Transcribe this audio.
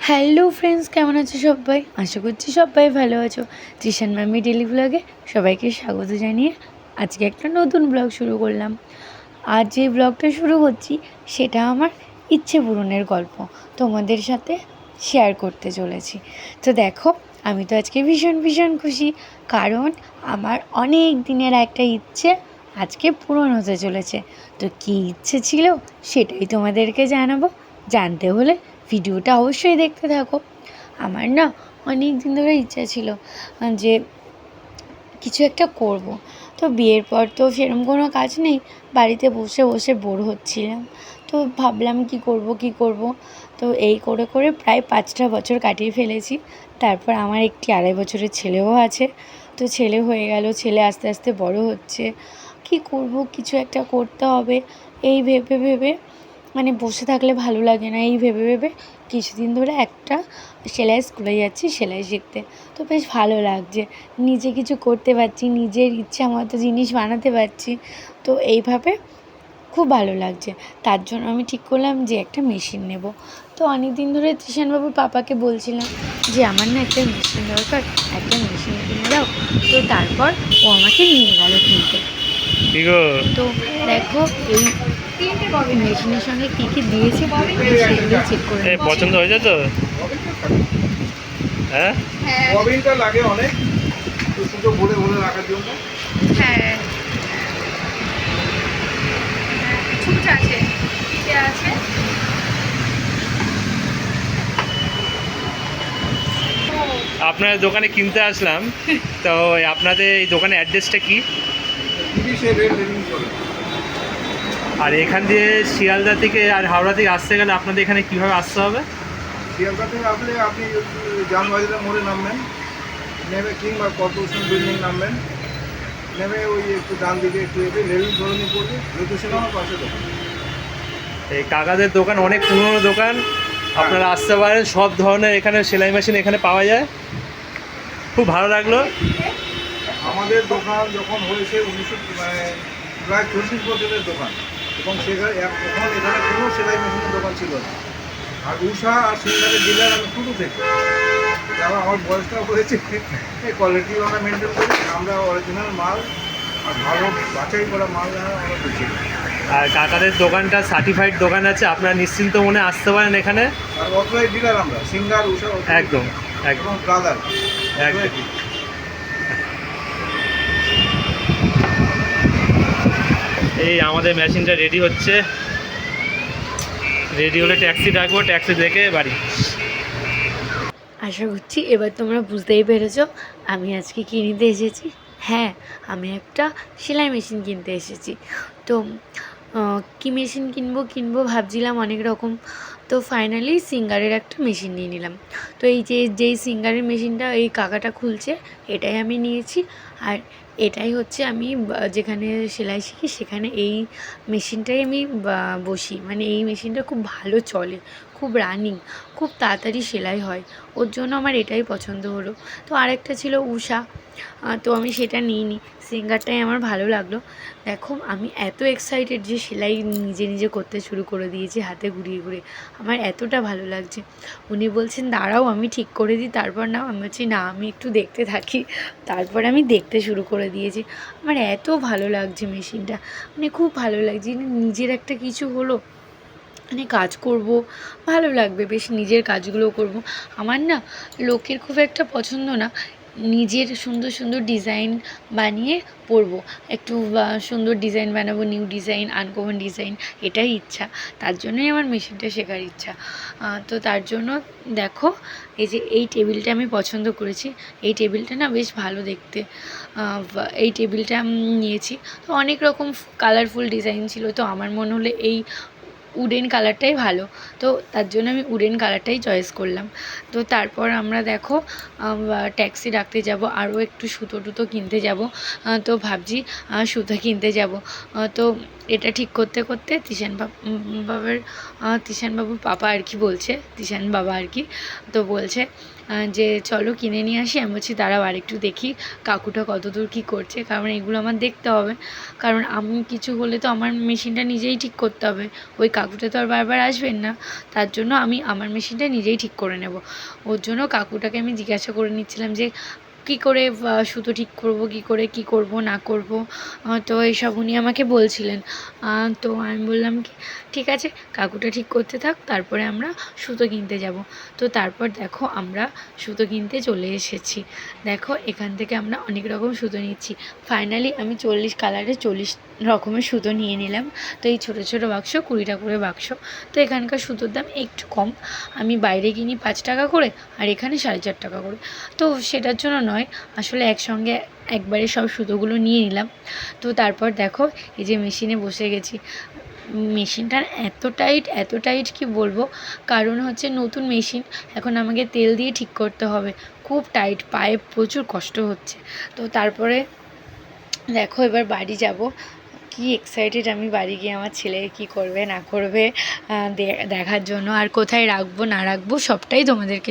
Hello friends, কেমন আছো সবাই? আশা করছি সবাই ভালো আছো। তৃষান ম্যামি ডেলি ব্লগে সবাইকে স্বাগত জানিয়ে আজকে একটা নতুন ব্লগ শুরু করলাম। আজ যে ব্লগটা শুরু করছি সেটা আমার ইচ্ছে পূরণের গল্প তোমাদের সাথে শেয়ার করতে চলেছি। তো দেখো, আমি তো আজকে ভীষণ ভীষণ খুশি, কারণ আমার অনেক দিনের একটা ইচ্ছে আজকে পূরণ হতে চলেছে। তো কী ইচ্ছে ছিল সেটাই তোমাদেরকে জানাবো। জানতে হলে ভিডিওটা অবশ্যই দেখতে থাকো। আমার না অনেক দিন ধরে ইচ্ছা ছিল যে কিছু একটা করব। তো বিয়ের পর তো সেরকম কোনো কাজ নেই, বাড়িতে বসে বসে বোর হচ্ছিলাম। তো ভাবলাম কি করব। তো এই করে করে প্রায় 5টা বছর কাটিয়ে ফেলেছি। তারপর আমার একটি 2.5 বছরের ছেলেও আছে। তো ছেলে হয়ে গেল, ছেলে আস্তে আস্তে বড় হচ্ছে। কি করব, কিছু একটা করতে হবে এই ভেবে ভেবে, মানে বসে থাকলে ভালো লাগে না, এই ভেবে ভেবে কিছুদিন ধরে একটা সেলাই স্কুলে যাচ্ছি সেলাই শিখতে। তো বেশ ভালো লাগছে, নিজে কিছু করতে পারছি, নিজের ইচ্ছা মতো জিনিস বানাতে পারছি। তো এইভাবে খুব ভালো লাগছে। তার জন্য আমি ঠিক করলাম যে একটা মেশিন নেব। তো অনেক দিন ধরে তৃষানবাবুর পাপাকে বলছিলাম যে আমার না একটা মেশিন দরকার, একটা মেশিন কিনে দাও। তো তারপর ও আমাকে নিয়ে গেল কিনতে। তো দেখো, এই মেশিনের সঙ্গে কী কী দিয়েছে সেগুলো চেক করে পছন্দ হয়েছে তো? হ্যাঁ, ববিনটা লাগে অনেক, সুতো ভরে ভরে রাখার জন্য। হ্যাঁ, ছুট আছে, ফিতে আছে। আপনার দোকানে কিনতে আসলাম। তো আপনাদের এই দোকানের অ্যাড্রেসটা কি? আর এখান দিয়ে শিয়ালদা থেকে আর হাওড়া থেকে আসতে গেলে আপনাদের এখানে কিভাবে আসতে হবে? শিয়ালদা থেকে আসলে আপনি জামবাজারের মোড়ে নামবেন, নেমে কিংবা কর্পোরেশন বিল্ডিং নামবেন, নেমে ওই একটু ডান দিকে একটু এসে রেলিং ধরনি পড়বে, লোকেশন আমার পাশে দোকান। এই কাকাদের দোকান অনেক পুরনো দোকান, আপনারা আসতে পারেন। সব ধরনের এখানে সেলাই মেশিন এখানে পাওয়া যায়। খুব ভালো লাগলো। আমাদের দোকান যখন হয়েছে 1900 প্রায় 40 বছরের দোকান, এবং সেখানে তখন এখানে কোনো সেলাই মেশিনের দোকান ছিল না। আর উষা আর সিঙ্গারের ডিলার আমি শুরু থেকে, যারা আমার বয়সটা হয়েছে, এই কোয়ালিটি আমরা মেনটেন করি। আমরা অরিজিনাল মাল আর ভালো বাছাই করা মাল আমরা বেশি। আর কাকাদের দোকানটা সার্টিফাইড দোকান আছে, আপনারা নিশ্চিন্ত মনে আসতে পারেন এখানে। আর অথরাইজ ডিলার আমরা, সিঙ্গার, উষা, একদম এবং ব্রাদার একদম। এই আমাদের মেশিনটা রেডি হচ্ছে, রেডি হলে ট্যাক্সি ডাকবো, ট্যাক্সি দেখে বাড়ি। আশা করছি এবার তোমরা বুঝতেই পেরেছ আমি আজকে কী নিতে এসেছি। হ্যাঁ, আমি একটা সেলাই মেশিন কিনতে এসেছি। তো কী মেশিন কিনবো ভাবছিলাম অনেক রকম। তো ফাইনালি সিঙ্গারের একটা মেশিন নিয়ে নিলাম। তো এই যেই সিঙ্গারের মেশিনটা এই কাকাটা খুলছে, এটাই আমি নিয়েছি। আর এটাই হচ্ছে আমি যেখানে সেলাই শিখি সেখানে এই মেশিনটাই আমি বসি। মানে এই মেশিনটা খুব ভালো চলে, খুব রানিং, খুব তাড়াতাড়ি সেলাই হয়, ওর জন্য আমার এটাই পছন্দ হলো। তো আরেকটা ছিল উষা, তো আমি সেটা নিইনি, সিঙ্গারটাই আমার ভালো লাগলো। দেখো, আমি এত এক্সাইটেড যে সেলাই নিজে নিজে করতে শুরু করে দিয়েছি হাতে ঘুরিয়ে ঘুরিয়ে। আমার এতটা ভালো লাগছে। উনি বলছেন দাঁড়াও আমি ঠিক করে দিই তারপর নাও। আমি বলছি না, আমি একটু দেখতে থাকি। তারপর আমি দেখতে শুরু করে দিয়েছি। আমার এত ভালো লাগছে মেশিনটা, মানে খুব ভালো লাগছে, নিজের একটা কিছু হলো, মানে কাজ করব, ভালো লাগবে বেশ, নিজের কাজগুলো করব। আমার না লোকের খুব একটা পছন্দ না, নিজের সুন্দর সুন্দর ডিজাইন বানিয়ে পরবো। একটু সুন্দর ডিজাইন বানাবো, নিউ ডিজাইন, আনকমন ডিজাইন, এটাই ইচ্ছা। তার জন্যই আমার মেশিনটা শেখার ইচ্ছা। তো তার জন্য দেখো, এই যে এই টেবিলটা আমি পছন্দ করেছি। এই টেবিলটা না বেশ ভালো দেখতে। এই টেবিলটা আমি নিয়েছি। তো অনেক রকম কালারফুল ডিজাইন ছিল, তো আমার মনে হলো এই উডেন কালারটাই ভালো। তো তার জন্য আমি উডেন কালারটাই চয়েস করলাম। তো তারপর আমরা দেখো ট্যাক্সি ডাকতে যাব, আরও একটু সুতো টুতো কিনতে যাব। তো ভাবছি সুতো কিনতে যাব। তো এটা ঠিক করতে করতে তিশানবাবুর পাপা আর কি বলছে, তিশান বাবা আর কি, তো বলছে যে চলো কিনে নিয়ে আসি। আমি বলছি দাঁড়াও আরেকটু দেখি কাকুটা কতদূর কী করছে, কারণ এগুলো আমার দেখতে হবে, কারণ আমি কিছু হলে তো আমার মেশিনটা নিজেই ঠিক করতে হবে, ওই কাকুটা তো আর বারবার আসবেন না, তার জন্য আমি আমার মেশিনটা নিজেই ঠিক করে নেব। ওর জন্য কাকুটাকে আমি জিজ্ঞাসা করে নিচ্ছিলাম যে কী করে সুতো ঠিক করব, কী করব না করব, তো এইসব উনি আমাকে বলছিলেন। তো আমি বললাম কি ঠিক আছে কাকুটা ঠিক করতে থাক, তারপরে আমরা সুতো কিনতে যাব। তো তারপর দেখো আমরা সুতো কিনতে চলে এসেছি। দেখো এখান থেকে আমরা অনেক রকম সুতো নিচ্ছি। ফাইনালি আমি 40 কালারের 40 রকমের সুতো নিয়ে নিলাম। তো এই ছোটো ছোটো বাক্স 20টা করে বাক্স। তো এখানকার সুতোর দাম একটু কম, আমি বাইরে কিনি 5 টাকা করে আর এখানে 4.5 টাকা করে। তো সেটার জন্য নয়, আসলে একসঙ্গে একবারে সব সুতোগুলো নিয়ে নিলাম। তো তারপর দেখো এই যে মেশিনে বসে গেছি। মেশিনটার এত টাইট কি বলবো, কারণ হচ্ছে নতুন মেশিন, এখন আমাকে তেল দিয়ে ঠিক করতে হবে, খুব টাইট, পায়ে প্রচুর কষ্ট হচ্ছে। তো তারপরে দেখো এবার বাড়ি যাব, কি এক্সাইটেড আমি বাড়ি গিয়ে আমার ছেলে কি করবে না করবে দেখার জন্য, আর কোথায় রাখবো না রাখবো সবটাই তোমাদেরকে